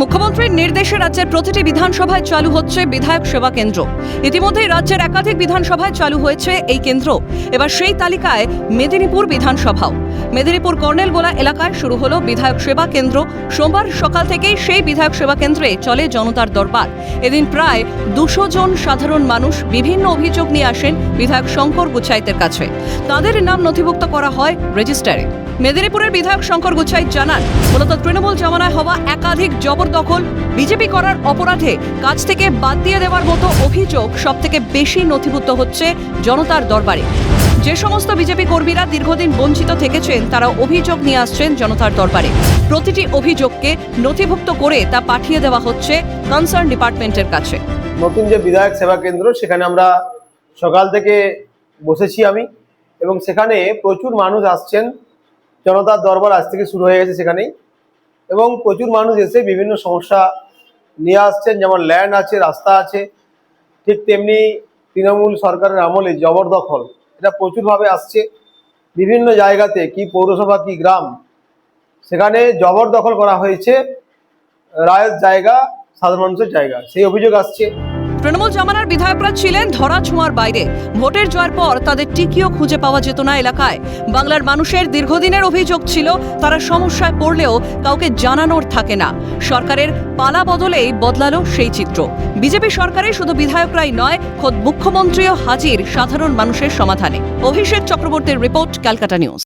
মুখ্যমন্ত্রীর নির্দেশে রাজ্যের প্রতিটি বিধানসভায় চালু হচ্ছে বিধায়ক সেবা কেন্দ্র। ইতিমধ্যেই রাজ্যের একাধিক বিধানসভায় চালু হয়েছে এই কেন্দ্র। এবার সেই তালিকায় মেদিনীপুর বিধানসভাও। মেদিনীপুর কর্নেলগোলা এলাকায় শুরু হলো বিধায়ক সেবা কেন্দ্র। সোমবার সকাল থেকেই সেই বিধায়ক সেবা কেন্দ্রে চলে জনতার দরবার। এদিন প্রায় 200 জন সাধারণ মানুষ বিভিন্ন অভিযোগ নিয়ে আসেন বিধায়ক শঙ্কর গুচ্ছাইতের কাছে। তাদের নাম নথিভুক্ত করা হয় রেজিস্টারে। মেদিনীপুরের বিধায়ক শঙ্কর গুচ্ছাইত জানান, মূলত তৃণমূল জামানায় হওয়া একাধিক জবরদখল, বিজেপি করার অপরাধে কাজ থেকে বাদ দিয়ে দেওয়ার মতো অভিযোগ সবথেকে বেশি নথিভুক্ত হচ্ছে জনতার দরবারে। যে সমস্ত বিজেপি কর্মীরা দীর্ঘদিন বঞ্চিত থেকেছেন তারা অভিযোগ নিয়ে আসছেন জনতার দরবারে। প্রতিটি অভিযোগকে নথিভুক্ত করে তা পাঠিয়ে দেওয়া হচ্ছে কনসার্ন ডিপার্টমেন্টের কাছে। নতুন যে বিধায়ক সেবা কেন্দ্র সেখানে আমরা সকাল থেকে বসেছি আমি, এবং সেখানে প্রচুর মানুষ আসছেন। জনতার দরবার আজ থেকে শুরু হয়ে গেছে সেখানেই, এবং প্রচুর মানুষ এসে বিভিন্ন সমস্যা নিয়ে আসছেন। যেমন ল্যান্ড আছে, রাস্তা আছে, ঠিক তেমনি তৃণমূল সরকারের আমলে জবরদখল এটা প্রচুরভাবে আসছে। বিভিন্ন জায়গাতে, কি পৌরসভা কি গ্রাম, সেখানে জবরদখল করা হয়েছে রায়ের জায়গা, সাধারণ মানুষের জায়গা, সেই অভিযোগ আসছে। তৃণমূল জামানার বিধায়করা ছিলেন ধরা ছোঁয়ার বাইরে। ভোটের জয়ের পর তাদের টিকিও খুঁজে পাওয়া যেত না এলাকায়। বাংলার মানুষের দীর্ঘদিনের অভিযোগ ছিল তারা সমস্যায় পড়লেও কাউকে জানানোর থাকে না। সরকারের পালা বদলেই বদলালো সেই চিত্র। বিজেপি সরকারে শুধু বিধায়করাই নয়, খোদ মুখ্যমন্ত্রীও হাজির সাধারণ মানুষের সমাধানে। অভিষেক চক্রবর্তীর রিপোর্ট, ক্যালকাটা নিউজ।